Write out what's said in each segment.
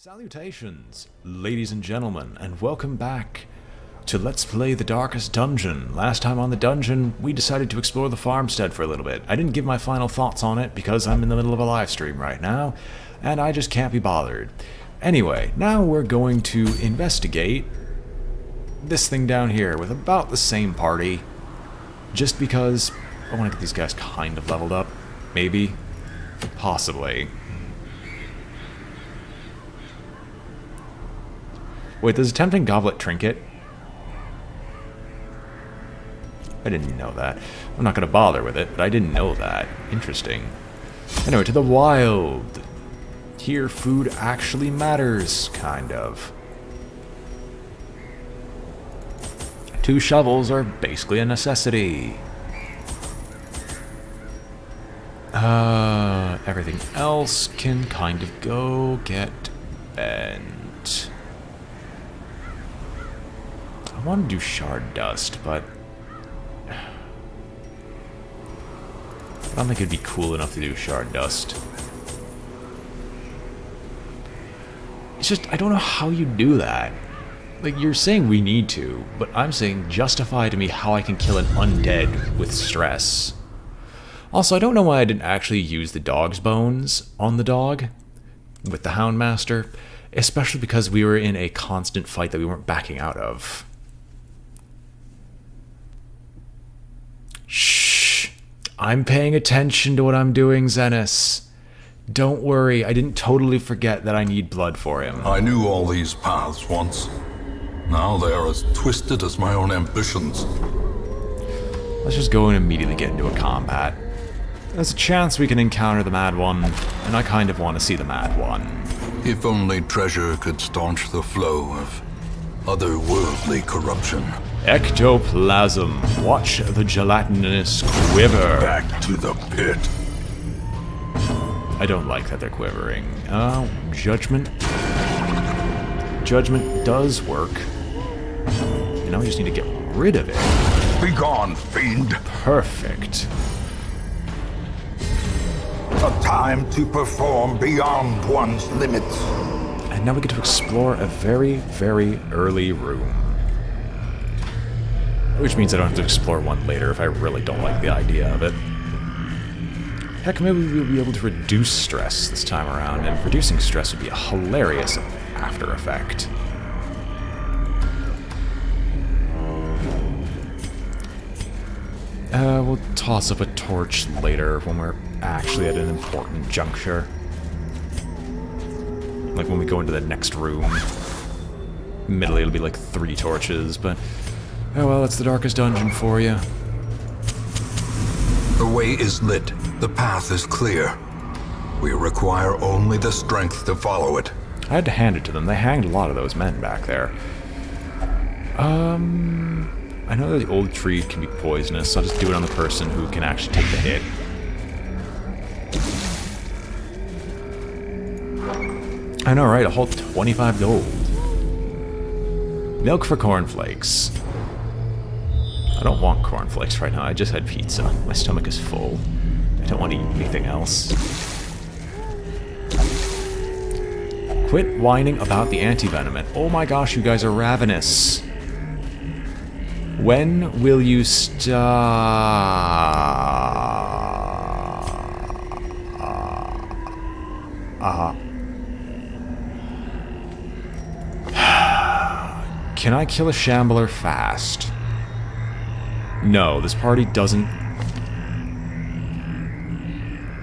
Salutations, ladies and gentlemen, and welcome back to Let's Play the Darkest Dungeon. Last time on the dungeon, we decided to explore the farmstead for a little bit. I didn't give my final thoughts on it because I'm in the middle of a live stream right now, and I just can't be bothered. Anyway, now we're going to investigate this thing down here with about the same party, just because I want to get these guys kind of leveled up. Maybe. Possibly. Wait, there's a tempting goblet trinket? I didn't know that. I'm not going to bother with it, but I didn't know that. Interesting. Anyway, to the wild. Here, food actually matters, kind of. 2 shovels are basically a necessity. Everything else can kind of go get bent. I want to do shard dust, but I don't think it'd be cool enough to do shard dust. It's just, I don't know how you do that. Like, you're saying we need to, but I'm saying justify to me how I can kill an undead with stress. Also, I don't know why I didn't actually use the dog's bones on the dog with the Houndmaster, especially because we were in a constant fight that we weren't backing out of. Shh! I'm paying attention to what I'm doing, Zenis. Don't worry, I didn't totally forget that I need blood for him. I knew all these paths once. Now they are as twisted as my own ambitions. Let's just go and immediately get into a combat. There's a chance we can encounter the Mad One, and I kind of want to see the Mad One. If only treasure could staunch the flow of otherworldly corruption. Ectoplasm. Watch the gelatinous quiver. Back to the pit. I don't like that they're quivering. Judgment. Judgment does work. You know, we just need to get rid of it. Begone, fiend. Perfect. A time to perform beyond one's limits. And now we get to explore a very, very early room. Which means I don't have to explore one later if I really don't like the idea of it. Heck, maybe we'll be able to reduce stress this time around, and reducing stress would be a hilarious after effect. We'll toss up a torch later when we're actually at an important juncture. Like when we go into the next room. Admittedly, it'll be like 3 torches, but oh well, that's the darkest dungeon for you. The way is lit. The path is clear. We require only the strength to follow it. I had to hand it to them. They hanged a lot of those men back there. I know that the old tree can be poisonous, so I'll just do it on the person who can actually take the hit. I know, right? A whole 25 gold. Milk for cornflakes. I don't want cornflakes right now. I just had pizza. My stomach is full. I don't want to eat anything else. Quit whining about the anti-venom. Oh my gosh, you guys are ravenous. When will you stop? Can I kill a shambler fast? No, this party doesn't.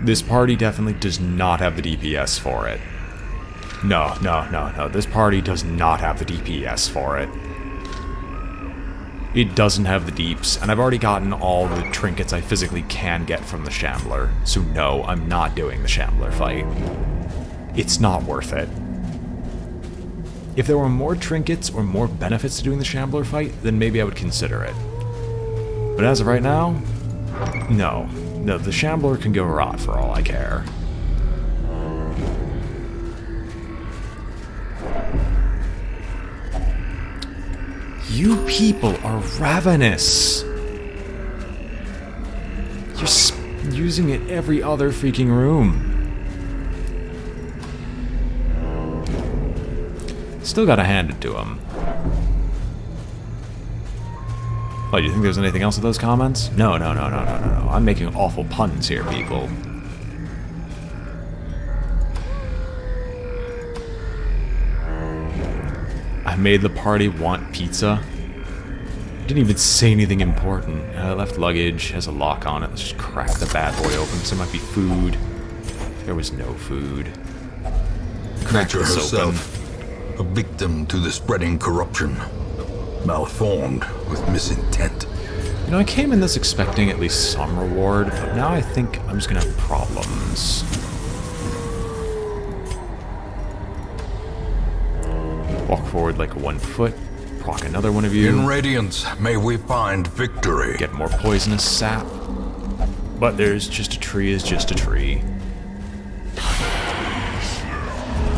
This party definitely does not have the DPS for it. No. This party does not have the DPS for it. It doesn't have the deeps, and I've already gotten all the trinkets I physically can get from the Shambler, so no, I'm not doing the Shambler fight. It's not worth it. If there were more trinkets or more benefits to doing the Shambler fight, then maybe I would consider it. But as of right now, no. No, the Shambler can go rot for all I care. You people are ravenous. You're using it every other freaking room. Still gotta hand it to him. Oh, do you think there's anything else with those comments? No. I'm making awful puns here, people. I made the party want pizza. Didn't even say anything important. Left luggage, has a lock on it. Let's just crack the bad boy open. So there might be food. There was no food. Crack Nature this herself, a victim to the spreading corruption, malformed with misintent. You know, I came in this expecting at least some reward, but now I think I'm just gonna have problems. Walk forward like 1 foot. Proc another one of you. In Radiance, may we find victory. Get more poisonous sap. But there's just a tree is just a tree.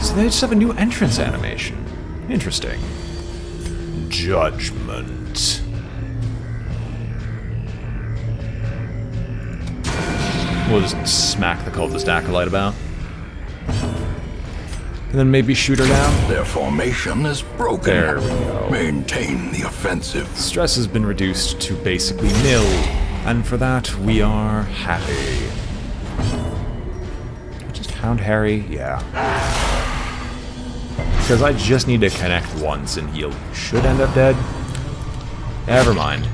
So they just have a new entrance animation. Interesting. Judgment. We'll just smack the cultist acolyte about. And then maybe shoot her down. Their formation is broken. There we go. Maintain the offensive. Stress has been reduced to basically nil. And for that, we are happy. Just hound Harry? Yeah. Because I just need to connect once and he'll should end up dead. Never mind.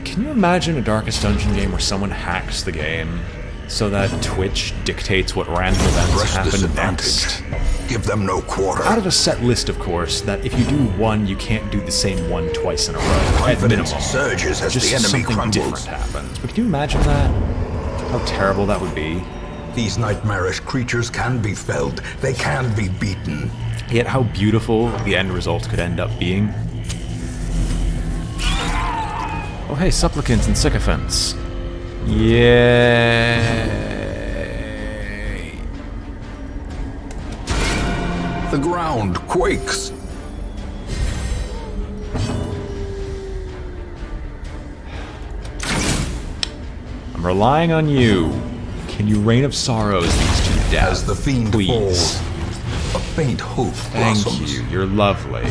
Can you imagine a Darkest Dungeon game where someone hacks the game so that Twitch dictates what random events Press happen disadvantage. next? Give them no quarter. Out of a set list, of course, that if you do one, you can't do the same one twice in a row. At minimum. Confidence surges as Just the enemy something crumbles. different happens. But can you imagine that? How terrible that would be. These nightmarish creatures can be felled. They can be beaten. Yet how beautiful the end result could end up being. Oh hey, supplicants and sycophants. Yay! The ground quakes. I'm relying on you. Can you rain of sorrows these two deaths? As the fiend please? falls, a faint hope Thank blossoms. you. You're lovely.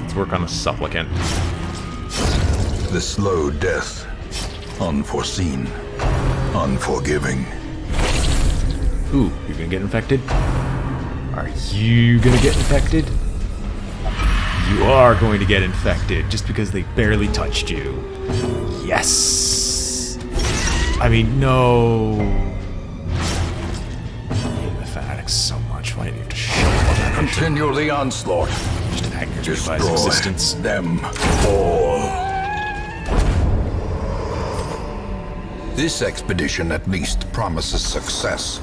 Let's work on the supplicant. The slow death, unforeseen, unforgiving. Ooh, you gonna get infected? Are you gonna get infected? You are going to get infected just because they barely touched you. Yes! I mean, no. I hate the fanatics so much. Why do you have to show up? Continue the onslaught. Just aggravated by his Destroy existence. them all. This expedition at least promises success.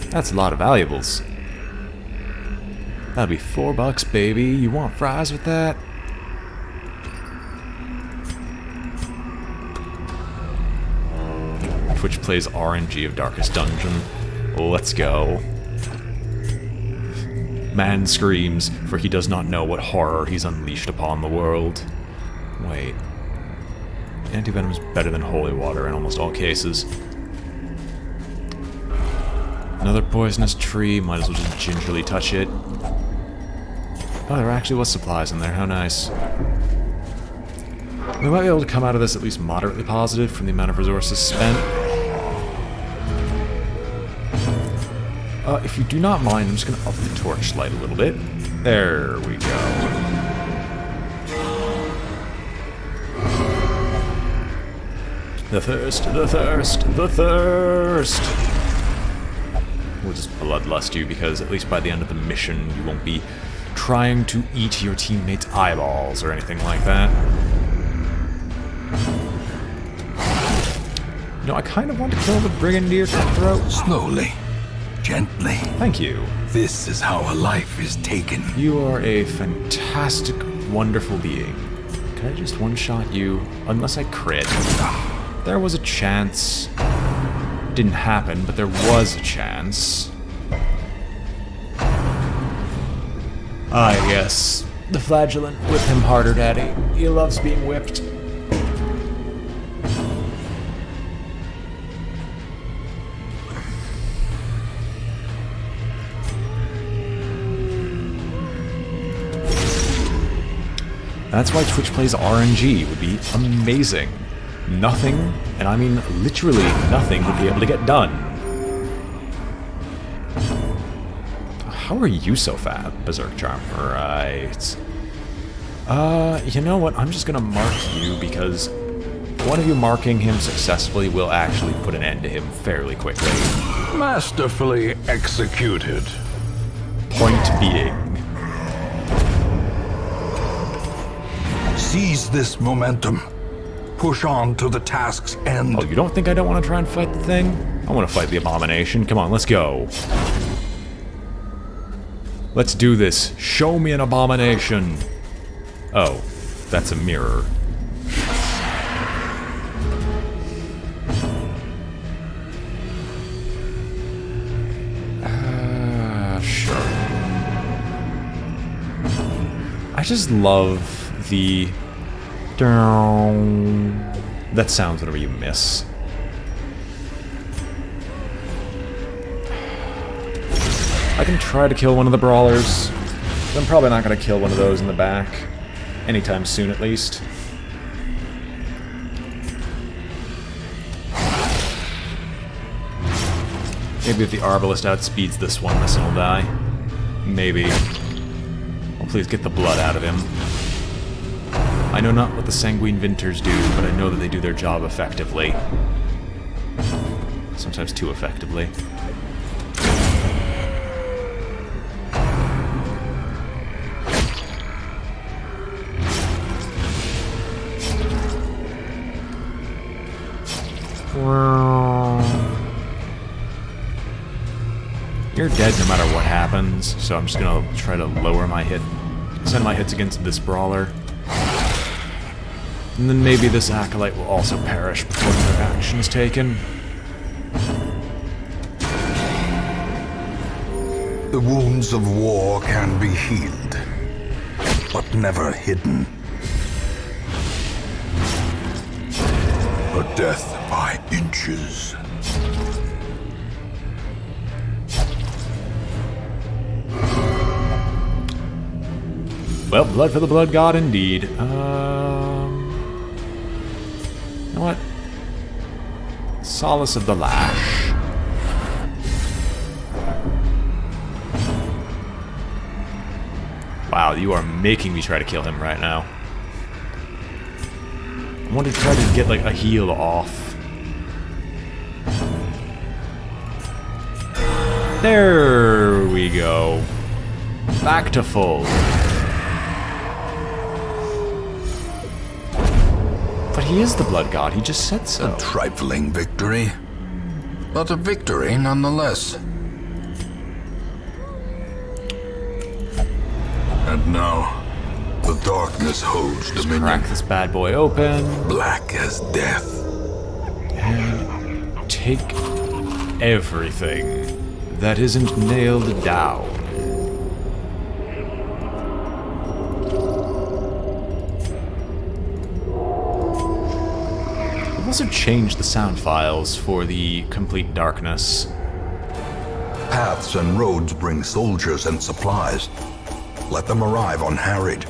That's a lot of valuables. That'll be $4, baby. You want fries with that? Twitch plays RNG of Darkest Dungeon. Let's go. Man screams, for he does not know what horror he's unleashed upon the world. Wait. Antivenom is better than holy water in almost all cases. Another poisonous tree, might as well just gingerly touch it. Oh, there actually was supplies in there, how nice. We might be able to come out of this at least moderately positive from the amount of resources spent. If you do not mind, I'm just going to up the torchlight a little bit. There we go. The thirst, the thirst, the thirst! We'll just bloodlust you because at least by the end of the mission you won't be trying to eat your teammates' eyeballs or anything like that. No, I kind of want to kill the Brigadier Cutthroat. Slowly, gently. Thank you. This is how a life is taken. You are a fantastic, wonderful being. Can I just one-shot you? Unless I crit. There was a chance. Didn't happen, but there was a chance. Ah, yes. The flagellant. Whip him harder, Daddy. He loves being whipped. That's why Twitch plays RNG would be amazing. Nothing, and I mean literally nothing, would be able to get done. How are you so fat, Berserk Charm? Right. You know what? I'm just gonna mark you because one of you marking him successfully will actually put an end to him fairly quickly. Masterfully executed. Point being. Seize this momentum. Push on to the task's end. Oh, you don't think I don't want to try and fight the thing? I want to fight the abomination. Come on, let's go. Let's do this. Show me an abomination. Oh, that's a mirror. Sure. I just love the that sounds whenever you miss. I can try to kill one of the brawlers, but I'm probably not going to kill one of those in the back. Anytime soon, at least. Maybe if the Arbalest outspeeds this one, this one will die. Maybe. Oh, please get the blood out of him. I know not what the Sanguine Vinters do, but I know that they do their job effectively. Sometimes too effectively. You're dead no matter what happens, so I'm just gonna try to lower my hit, send my hits against this brawler. And then maybe this acolyte will also perish before their action is taken. The wounds of war can be healed, but never hidden. A death by inches. Well, blood for the blood god indeed. You know what? Solace of the Lash. Wow, you are making me try to kill him right now. I want to try to get, like, a heal off. There we go. Back to full. But he is the blood god, he just said so. A trifling victory, but a victory nonetheless. And now, the darkness holds dominion. Crack this bad boy open. Black as death. And take everything that isn't nailed down. I've also changed the sound files for the complete darkness. Paths and roads bring soldiers and supplies. Let them arrive unharried.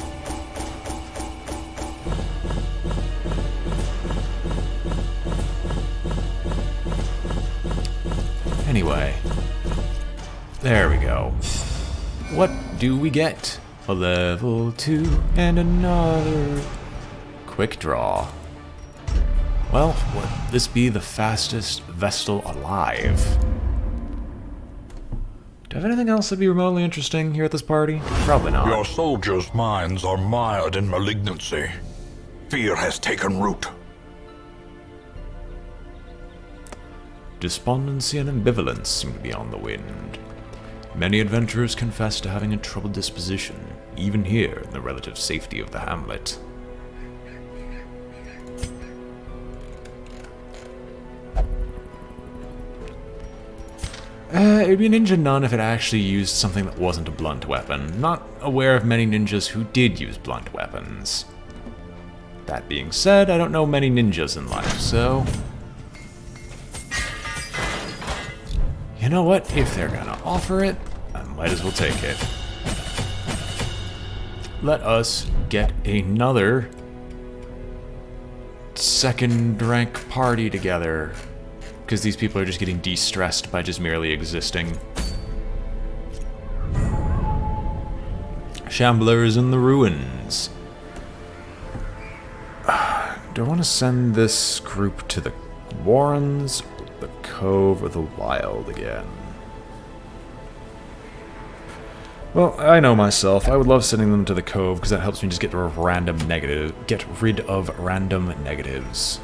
Anyway, there we go. What do we get? A level 2 and another quick draw. Well, would this be the fastest Vestal alive? Do I have anything else that'd be remotely interesting here at this party? Probably not. Your soldiers' minds are mired in malignancy. Fear has taken root. Despondency and ambivalence seem to be on the wind. Many adventurers confess to having a troubled disposition, even here in the relative safety of the hamlet. It would be a ninja nun if it actually used something that wasn't a blunt weapon. Not aware of many ninjas who did use blunt weapons. That being said, I don't know many ninjas in life, so... You know what? If they're gonna offer it, I might as well take it. Let us get another second rank party together. Because these people are just getting de-stressed by just merely existing. Shamblers in the ruins. Do I want to send this group to the Warrens, the Cove, or the Wild again? Well, I know myself. I would love sending them to the Cove because that helps me just get rid of random negatives.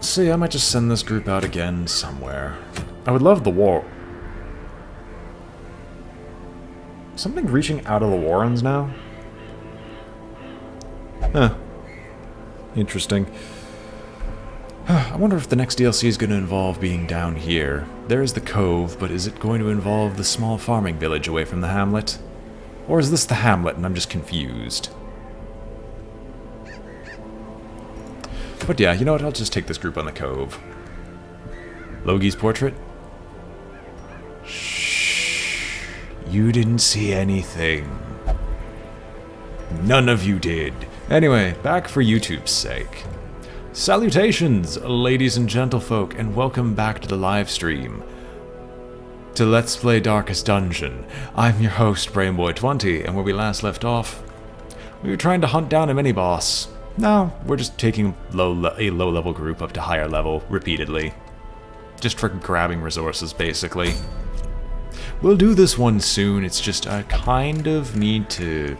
So yeah, I might just send this group out again somewhere. I would love the war. Something reaching out of the Warrens now? Huh. Interesting. I wonder if the next DLC is going to involve being down here. There is the Cove, but is it going to involve the small farming village away from the hamlet? Or is this the hamlet and I'm just confused? But yeah, you know what? I'll just take this group on the Cove. Logi's portrait? Shh. You didn't see anything. None of you did. Anyway, back for YouTube's sake. Salutations, ladies and gentlefolk, and welcome back to the live stream to Let's Play Darkest Dungeon. I'm your host, BrainBoy20, and where we last left off, we were trying to hunt down a mini-boss. No, we're just taking a low-level group up to higher level repeatedly. Just for grabbing resources, basically. We'll do this one soon, it's just I kind of need to...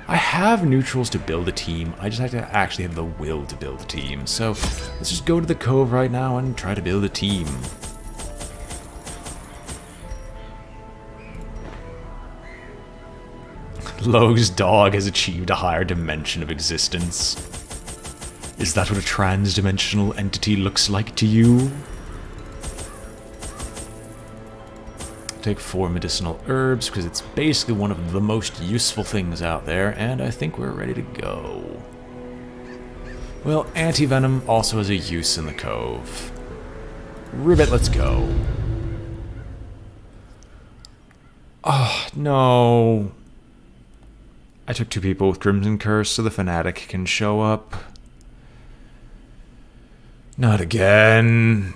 I have neutrals to build a team, I just have to actually have the will to build a team. So, let's just go to the Cove right now and try to build a team. Lowe's dog has achieved a higher dimension of existence. Is that what a trans-dimensional entity looks like to you? Take 4 medicinal herbs, because it's basically one of the most useful things out there, and I think we're ready to go. Well, anti-venom also has a use in the Cove. Ribbit, let's go. Oh, no. I took 2 people with Crimson Curse, so the fanatic can show up. Not again.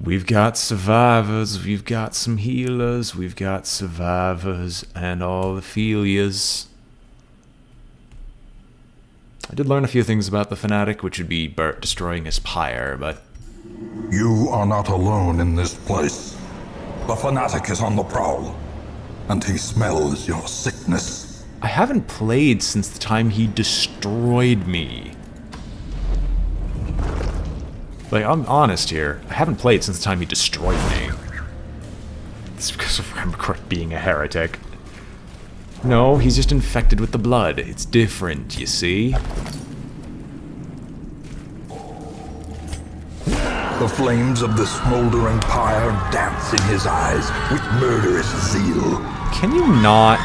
We've got survivors, we've got some healers, we've got survivors, and all the Philias. I did learn a few things about the fanatic, which would be Bert destroying his pyre, but... You are not alone in this place. The fanatic is on the prowl, and he smells your sickness. I haven't played since the time he destroyed me. Like, I'm honest here. I haven't played since the time he destroyed me. It's because of Ramkort being a heretic. No, he's just infected with the blood. It's different, you see? The flames of the smoldering pyre dance in his eyes with murderous zeal. Can you not...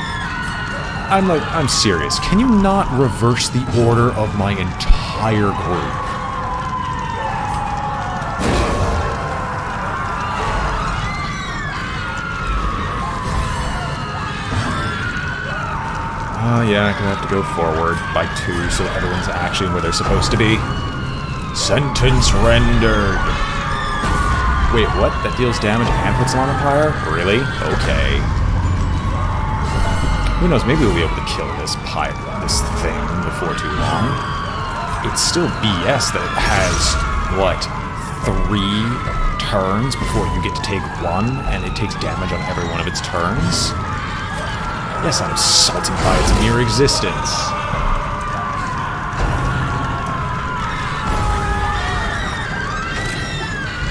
I'm serious. Can you not reverse the order of my entire group? Yeah, I'm gonna have to go forward by 2 so everyone's actually where they're supposed to be. Sentence rendered. Wait, what? That deals damage and puts on a pyre? Really? Okay. Who knows, maybe we'll be able to kill this thing before too long. It's still BS that it has, what, 3 turns before you get to take 1, and it takes damage on every one of its turns? Yes, I'm insulted by its mere existence.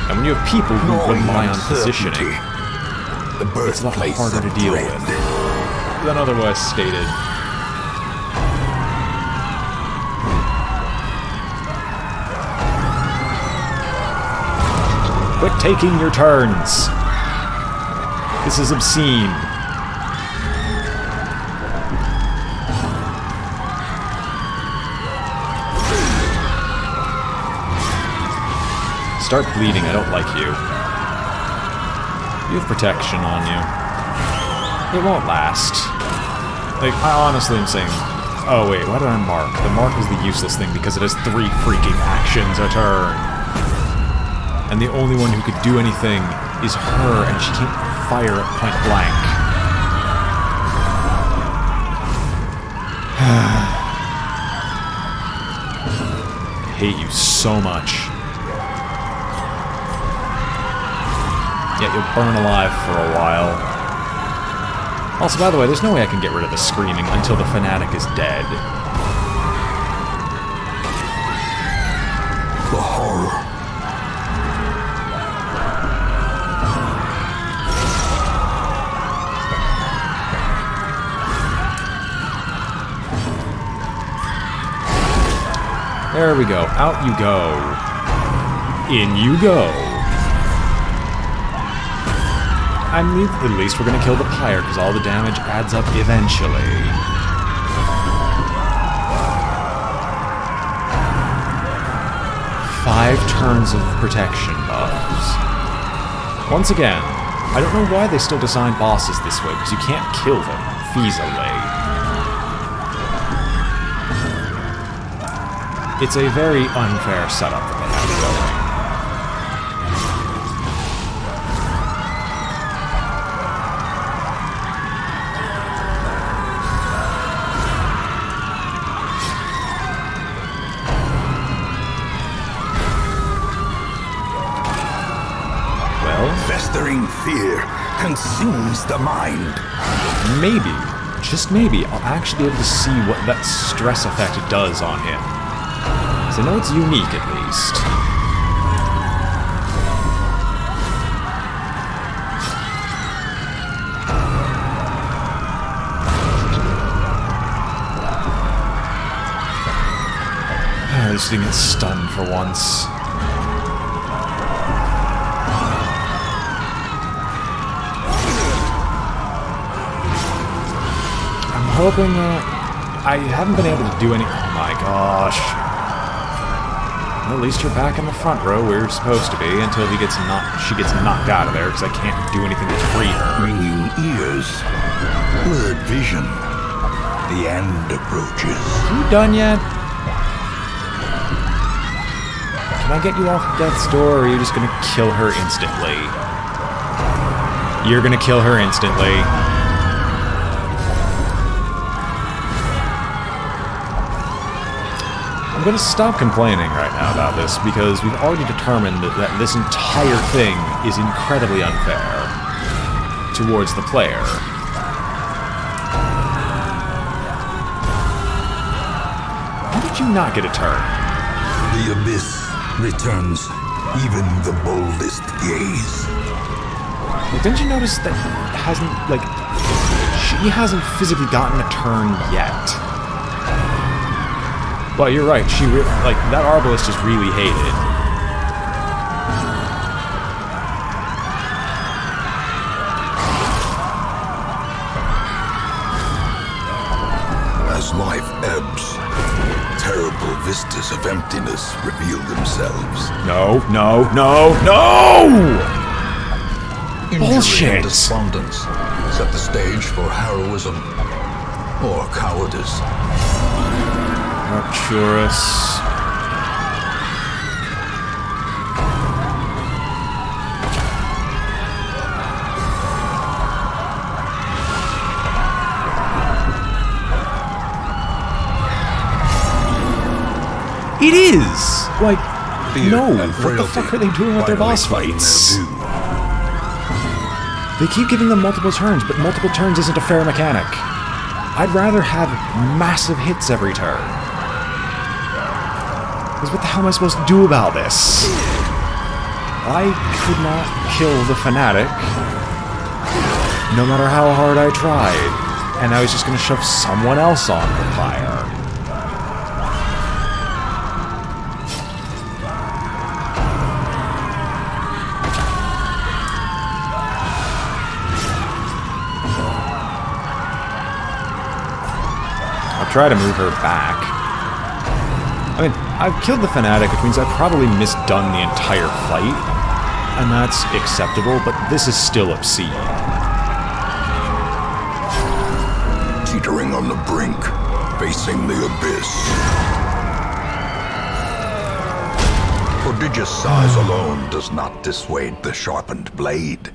And when you have people who rely on positioning, it's a lot harder to deal with than otherwise stated. Quit taking your turns. This is obscene. start bleeding. I don't like you. You have protection on you. It won't last. Like, I honestly am saying... Oh, wait, why did I mark? The mark is the useless thing because it has 3 freaking actions a turn. And the only one who could do anything is her, and she can't fire at point blank. I hate you so much. Yet you'll burn alive for a while. Also, by the way, there's no way I can get rid of the screaming until the fanatic is dead. The horror. There we go. Out you go. In you go. At least we're gonna kill the pyre, because all the damage adds up eventually. Five turns of protection buffs. Once again, I don't know why they still design bosses this way, because you can't kill them feasibly. It's a very unfair setup that they have going. Festering fear consumes the mind. Maybe, just maybe, I'll actually be able to see what that stress effect does on him. So I know it's unique, at least. At least he gets stunned for once. Hoping that I haven't been able to do any. Oh my gosh! Well, at least you're back in the front row where you're supposed to be until she gets knocked out of there because I can't do anything to free her. Ringing ears, blurred vision. The end approaches. You done yet? Can I get you off of death's door, or are you just gonna kill her instantly? You're gonna kill her instantly. I'm gonna stop complaining right now about this because we've already determined that this entire thing is incredibly unfair towards the player. How did you not get a turn? The abyss returns even the boldest gaze. Well, didn't you notice that she hasn't physically gotten a turn yet? Well, you're right. That Arbalist is really hated. As life ebbs, terrible vistas of emptiness reveal themselves. No! Injury Bullshit! and despondence set the stage for heroism or cowardice. Arcturus. It is! Like, no, what the fuck are they doing with their boss fights? They keep giving them multiple turns, but multiple turns isn't a fair mechanic. I'd rather have massive hits every turn. Because what the hell am I supposed to do about this? I could not kill the fanatic, no matter how hard I tried, and I was just going to shove someone else on the pyre. Try to move her back. I I mean, I've killed the fanatic, which means I've probably misdone the entire fight, and that's acceptable, but this is still obscene. Teetering on the brink, facing the abyss. Prodigious size alone does not dissuade the sharpened blade.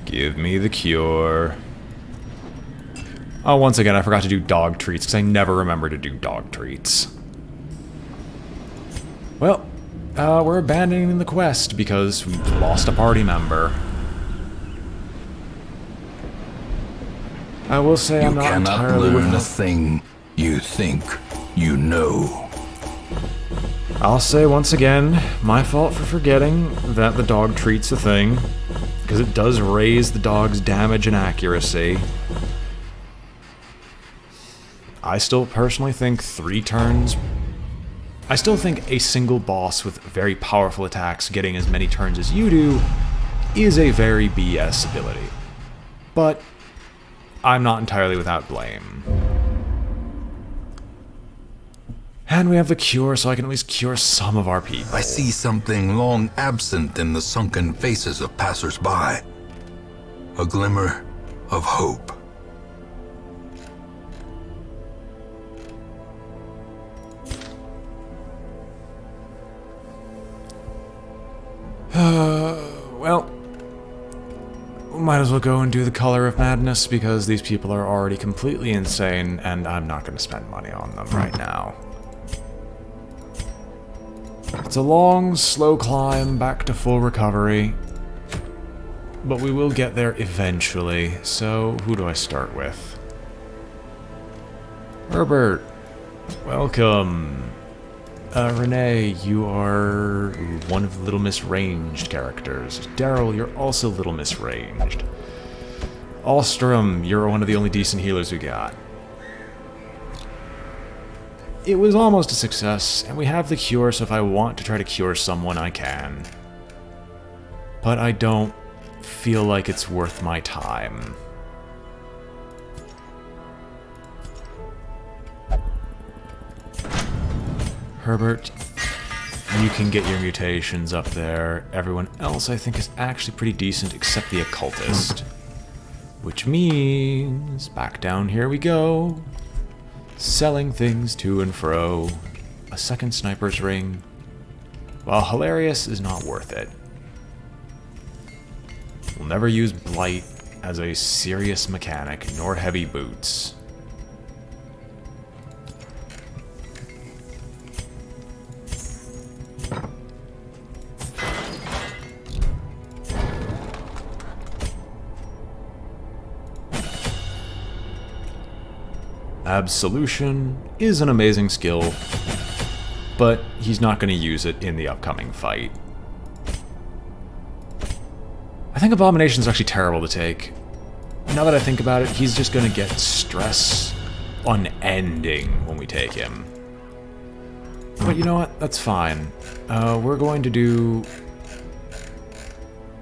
Give me the cure. Oh, once again, I forgot to do dog treats, because I never remember to do dog treats. Well, we're abandoning the quest, because we lost a party member. I will say I'm not entirely learn the thing you think you know. I'll say once again, my fault for forgetting that the dog treat's a thing, because it does raise the dog's damage and accuracy. I still personally think 3 turns... I still think a single boss with very powerful attacks getting as many turns as you do is a very BS ability. But I'm not entirely without blame. And we have the cure, so I can at least cure some of our people. I see something long absent in the sunken faces of passers-by. A glimmer of hope. Well, might as well go and do the Color of Madness, because these people are already completely insane, and I'm not going to spend money on them right now. It's a long, slow climb back to full recovery, but we will get there eventually, so who do I start with? Herbert, welcome. Renee, you are one of the Little Miss Ranged characters. Daryl, you're also Little Miss Ranged. Alstrom, you're one of the only decent healers we got. It was almost a success, and we have the cure, so if I want to try to cure someone, I can. But I don't feel like it's worth my time. Herbert, you can get your mutations up there. Everyone else I think is actually pretty decent except the occultist. Which means, back down here we go. Selling things to and fro. A second sniper's ring. While hilarious is not worth it. We'll never use Blight as a serious mechanic, nor heavy boots. Absolution is an amazing skill, but he's not going to use it in the upcoming fight. I think Abomination's actually terrible to take. Now that I think about it, he's just going to get stress unending when we take him. But you know what? That's fine. We're going to do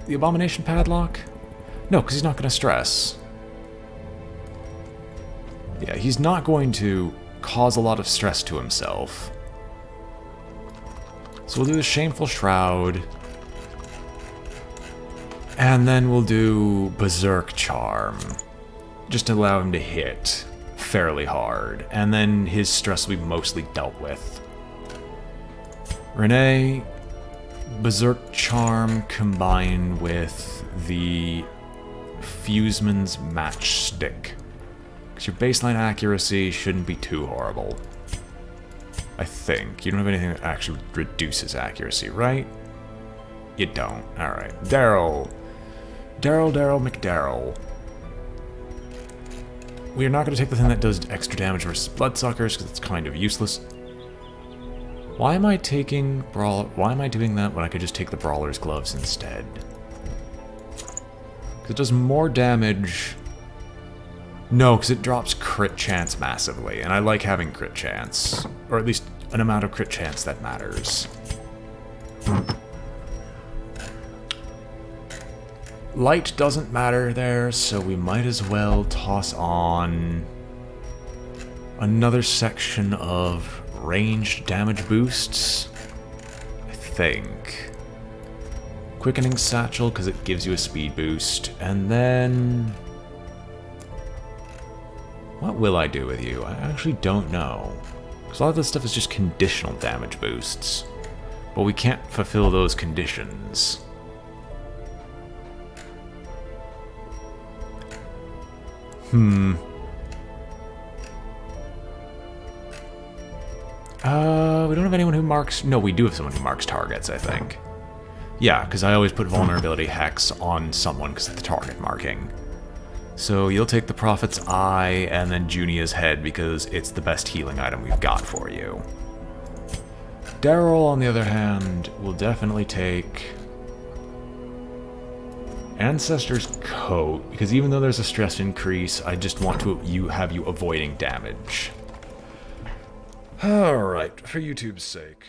the Abomination Padlock? No, because he's not going to stress. Yeah, he's not going to cause a lot of stress to himself. So we'll do the Shameful Shroud. And then we'll do Berserk Charm. Just to allow him to hit fairly hard. And then his stress will be mostly dealt with. Renee, Berserk Charm combined with the Fuseman's Matchstick. Because your baseline accuracy shouldn't be too horrible. I think. You don't have anything that actually reduces accuracy, right? You don't. Alright. Daryl. Daryl McDarrell. We are not going to take the thing that does extra damage versus Bloodsuckers, because it's kind of useless. Why am I taking Why am I doing that when I could just take the Brawler's Gloves instead? Because it does more damage. No, because it drops crit chance massively, and I like having crit chance. Or at least an amount of crit chance that matters. Light doesn't matter there, so we might as well toss on another section of ranged damage boosts, I think. Quickening Satchel, because it gives you a speed boost, and then... what will I do with you? I actually don't know. Because a lot of this stuff is just conditional damage boosts. But we can't fulfill those conditions. We don't have anyone who marks... no, we do have someone who marks targets, I think. Yeah, because I always put Vulnerability Hex on someone because of the target marking. So you'll take the Prophet's Eye and then Junia's Head because it's the best healing item we've got for you. Daryl, on the other hand, will definitely take Ancestor's Coat, because even though there's a stress increase, I just want to have you avoiding damage. Alright, for YouTube's sake.